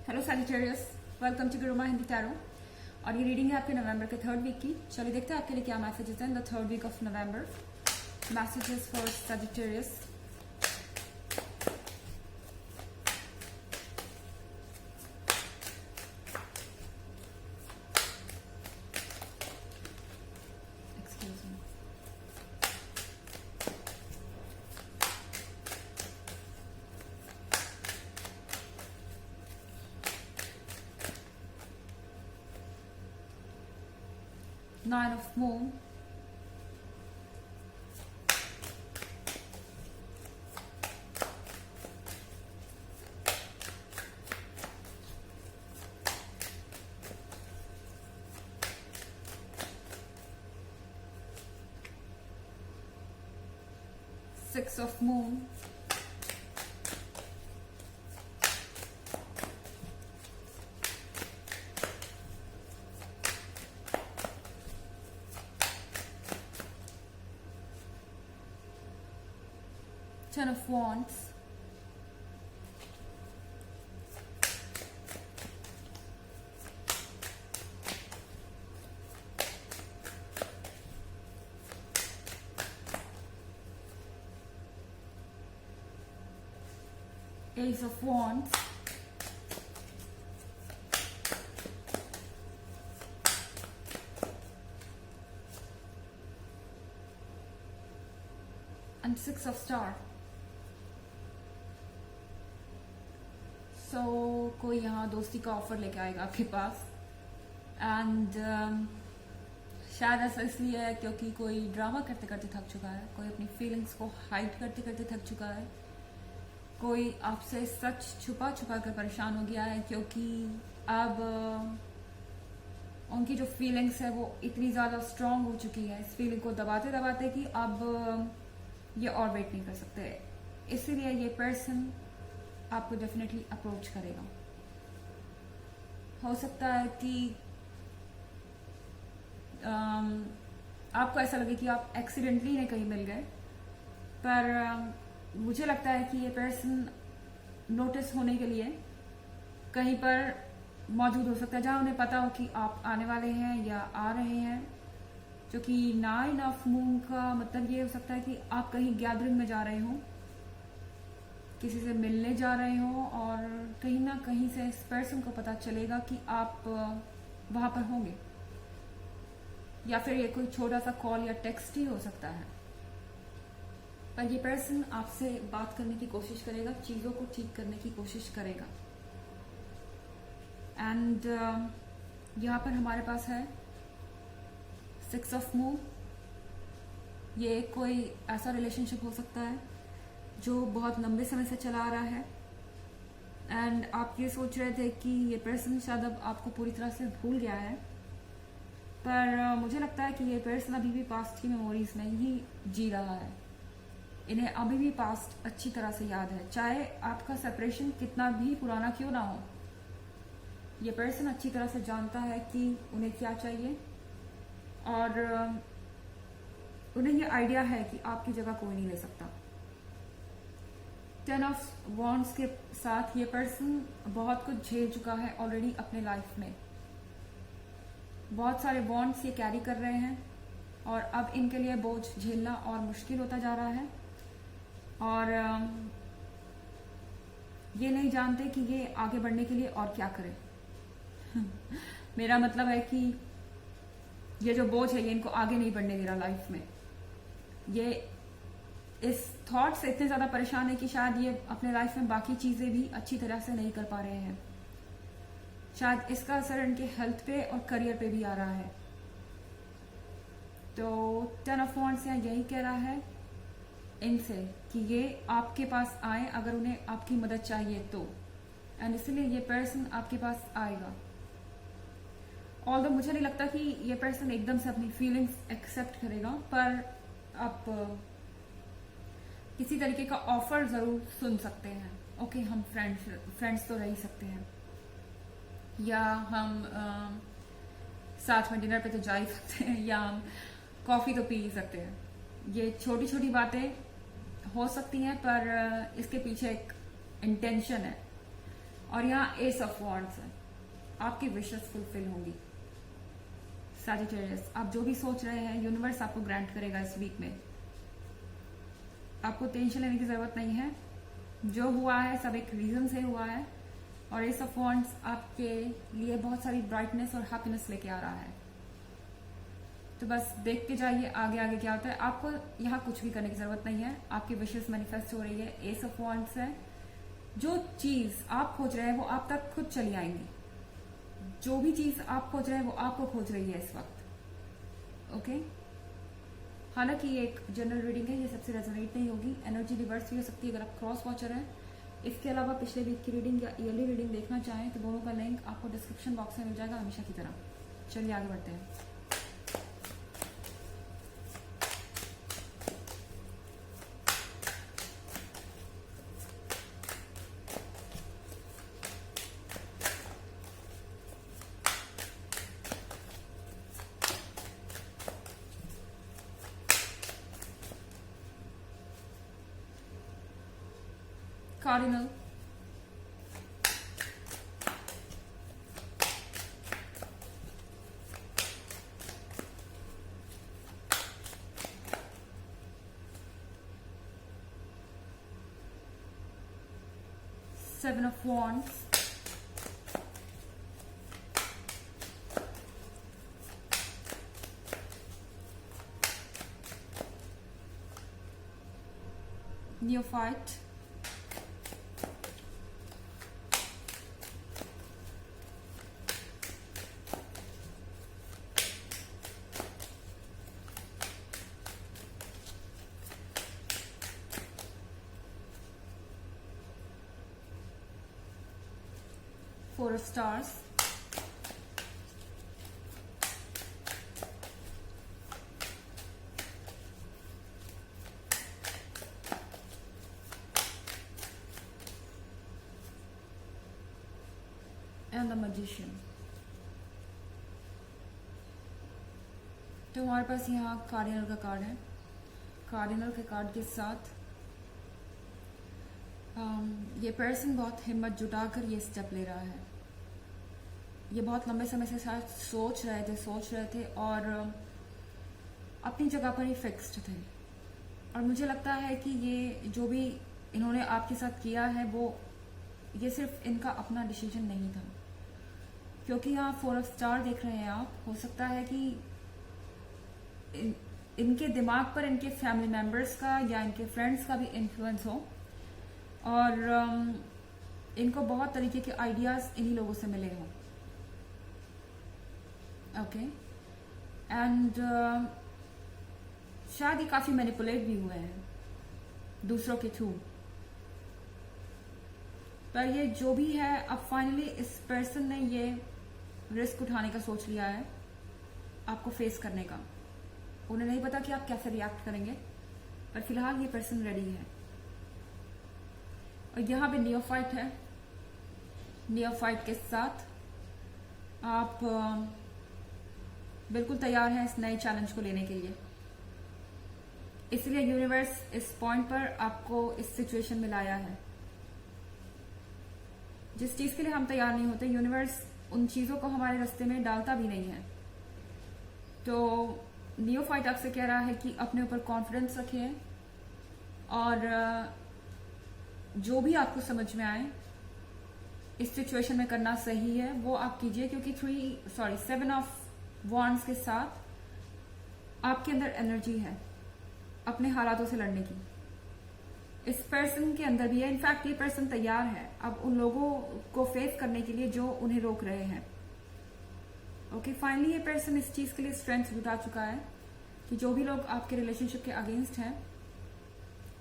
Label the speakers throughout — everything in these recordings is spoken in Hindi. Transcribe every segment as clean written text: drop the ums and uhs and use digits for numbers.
Speaker 1: Hello Sagittarius, welcome to Guruma Hindi tarot. और ये रीडिंग है आपके नवंबर के 3rd वीक की। चलिए देखते हैं आपके लिए क्या मैसेजेस हैं in the 3rd week of November. Messages for Sagittarius. Excuse me. Nine of Moon, Six of Moon, Ten of Wands, Ace of Wands, and Six of Star. कोई यहाँ दोस्ती का ऑफर लेके आएगा आपके पास एंड शायद ऐसा इसलिए है क्योंकि कोई ड्रामा करते करते थक चुका है, कोई अपनी फीलिंग्स को हाइड करते करते थक चुका है, कोई आपसे सच छुपा छुपा कर परेशान हो गया है क्योंकि अब उनकी जो फीलिंग्स है वो इतनी ज़्यादा स्ट्रांग हो चुकी है इस फीलिंग को दबाते दबाते कि अब ये और वेट नहीं कर सकते। इसीलिए ये पर्सन आपको डेफिनेटली अप्रोच करेगा। हो सकता है कि आपको ऐसा लगे कि आप एक्सीडेंटली ने कहीं मिल गए, पर मुझे लगता है कि ये पर्सन नोटिस होने के लिए कहीं पर मौजूद हो सकता है जहां उन्हें पता हो कि आप आने वाले हैं या आ रहे हैं। जो कि 9 ऑफ मून का मतलब ये हो सकता है कि आप कहीं गैदरिंग में जा रहे हो, किसी से मिलने जा रहे हो और कहीं ना कहीं से इस पर्सन को पता चलेगा कि आप वहां पर होंगे, या फिर ये कोई छोटा सा कॉल या टेक्स्ट ही हो सकता है। पर ये पर्सन आपसे बात करने की कोशिश करेगा, चीजों को ठीक करने की कोशिश करेगा। एंड यहाँ पर हमारे पास है 6 ऑफ मून। ये कोई ऐसा रिलेशनशिप हो सकता है जो बहुत लंबे समय से चला आ रहा है एंड आप ये सोच रहे थे कि ये पर्सन शायद अब आपको पूरी तरह से भूल गया है, पर मुझे लगता है कि ये पर्सन अभी भी पास्ट की मेमोरीज में ही जी रहा है। इन्हें अभी भी पास्ट अच्छी तरह से याद है, चाहे आपका सेपरेशन कितना भी पुराना क्यों ना हो। ये पर्सन अच्छी तरह से जानता है कि उन्हें क्या चाहिए और उन्हें ये आइडिया है कि आपकी जगह कोई नहीं ले सकता। 10 ऑफ वॉन्ड्स के साथ ये पर्सन बहुत कुछ झेल चुका है ऑलरेडी अपने लाइफ में। बहुत सारे वॉन्ड्स ये कैरी कर रहे हैं और अब इनके लिए बोझ झेलना और मुश्किल होता जा रहा है और ये नहीं जानते कि ये आगे बढ़ने के लिए और क्या करें। मेरा मतलब है कि ये जो बोझ है ये इनको आगे नहीं बढ़ने दे रहा लाइफ में। ये इस थॉट से इतने ज्यादा परेशान है कि शायद ये अपने लाइफ में बाकी चीजें भी अच्छी तरह से नहीं कर पा रहे हैं। शायद इसका असर इनके हेल्थ पे और करियर पे भी आ रहा है। तो 10 ऑफ वॉन्ड्स यहाँ यही कह रहा है इनसे कि ये आपके पास आए अगर उन्हें आपकी मदद चाहिए तो, एंड इसलिए ये पर्सन आपके पास आएगा। ऑल्दो मुझे नहीं लगता कि ये पर्सन एकदम से अपनी फीलिंग्स एक्सेप्ट करेगा, पर आप किसी तरीके का ऑफर जरूर सुन सकते हैं। ओके, हम फ्रेंड्स तो रह ही सकते हैं, या हम साथ में डिनर पे तो जा ही सकते हैं, या हम कॉफी तो पी ही सकते हैं। ये छोटी छोटी बातें हो सकती हैं पर इसके पीछे एक इंटेंशन है। और यहाँ एस ऑफ वॉन्ड्स है। आपकी विशेस फुलफिल होंगी सैजिटेरियस। आप जो भी सोच रहे हैं यूनिवर्स आपको ग्रांट करेगा इस वीक में। आपको टेंशन लेने की जरूरत नहीं है। जो हुआ है सब एक रीजन से हुआ है। और एस ऑफ वॉन्ड्स आपके लिए बहुत सारी ब्राइटनेस और हैप्पीनेस लेके आ रहा है। तो बस देख के जाइए आगे आगे क्या होता है। आपको यहाँ कुछ भी करने की जरूरत नहीं है। आपकी विशेस मैनिफेस्ट हो रही है। एस ऑफ वॉन्ड्स है। जो चीज आप खोज रहे हैं वो आप तक खुद चली आएंगी। जो भी चीज आप खोज रहे हैं वो आपको खोज रही है इस वक्त। ओके, हालांकि ये एक जनरल रीडिंग है, ये सबसे रेजोनेट नहीं होगी। एनर्जी रिवर्स भी हो सकती है अगर आप क्रॉस वॉचर हैं। इसके अलावा पिछले वीक की रीडिंग या ईयरली रीडिंग देखना चाहें तो दोनों का लिंक आपको डिस्क्रिप्शन बॉक्स में मिल जाएगा हमेशा की तरह। चलिए आगे बढ़ते हैं। Cardinal, Seven of Wands, Neophyte, Four of Stars, and the Magician। तो हमारे पास यहाँ कार्डिनल का कार्ड है। कार्डिनल के कार्ड के साथ ये पर्सन बहुत हिम्मत जुटाकर ये स्टेप ले रहा है। ये बहुत लंबे समय से शायद सोच रहे थे और अपनी जगह पर ही फिक्स्ड थे। और मुझे लगता है कि ये जो भी इन्होंने आपके साथ किया है वो ये सिर्फ इनका अपना डिसीजन नहीं था, क्योंकि यहाँ फोर ऑफ स्टार देख रहे हैं आप। हो सकता है कि इनके दिमाग पर इनके फैमिली मेंबर्स का या इनके फ्रेंड्स का भी इन्फ्लुएंस हो और इनको बहुत तरीके के आइडियाज इन्हीं लोगों से मिले हों। ओके, एंड शायद ये काफी मैनिपुलेट भी हुए हैं दूसरों के थ्रू। पर ये जो भी है, अब फाइनली इस पर्सन ने ये रिस्क उठाने का सोच लिया है आपको फेस करने का। उन्हें नहीं पता कि आप कैसे रिएक्ट करेंगे, पर फिलहाल ये पर्सन रेडी है। और यहाँ पे नियोफाइट है। नियोफाइट के साथ आप बिल्कुल तैयार हैं इस नए चैलेंज को लेने के लिए। इसलिए यूनिवर्स इस पॉइंट पर आपको इस सिचुएशन में लाया है। जिस चीज के लिए हम तैयार नहीं होते, यूनिवर्स उन चीजों को हमारे रास्ते में डालता भी नहीं है। तो नियोफाइट आपसे कह रहा है कि अपने ऊपर कॉन्फिडेंस रखिए और जो भी आपको समझ में आए इस सिचुएशन में करना सही है वो आप कीजिए, क्योंकि सेवन ऑफ वॉन्ड्स के साथ आपके अंदर एनर्जी है अपने हालातों से लड़ने की। इस पर्सन के अंदर भी है। इनफैक्ट ये पर्सन तैयार है अब उन लोगों को फेस करने के लिए जो उन्हें रोक रहे हैं। ओके, फाइनली ये पर्सन इस चीज के लिए स्ट्रेंथ जुटा चुका है कि जो भी लोग आपके रिलेशनशिप के अगेंस्ट हैं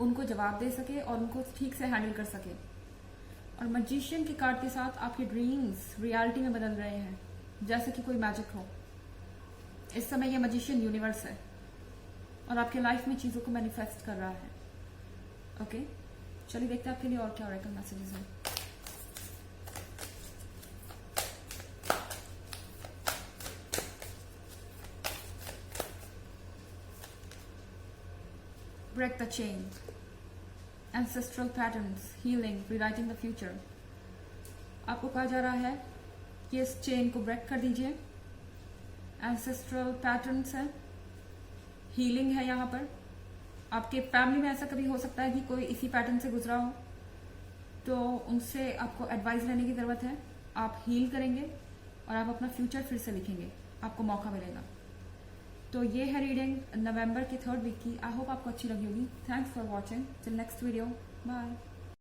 Speaker 1: उनको जवाब दे सके और उनको ठीक से हैंडल कर सके। और मैजिशियन के कार्ड के साथ आपके ड्रीम्स रियलिटी में बदल रहे हैं जैसे कि कोई मैजिक हो। इस समय ये मैजिशियन यूनिवर्स है और आपके लाइफ में चीजों को मैनिफेस्ट कर रहा है। ओके, चलिए देखते हैं आपके लिए और क्या ऑरेकल मैसेजेस हैं। Break the chain, ancestral patterns, healing, rewriting the future। आपको कहा जा रहा है कि इस चेन को ब्रेक कर दीजिए। एंसेस्ट्रल पैटर्न्स है, हीलिंग है। यहाँ पर आपके फैमिली में ऐसा कभी हो सकता है कि कोई इसी पैटर्न से गुजरा हो, तो उनसे आपको एडवाइस लेने की जरूरत है। आप हील करेंगे और आप अपना फ्यूचर फिर से लिखेंगे, आपको मौका मिलेगा। तो ये है रीडिंग नवंबर के 3rd वीक की। आई होप आपको अच्छी लगी होगी। Thanks for watching. Till next video, bye.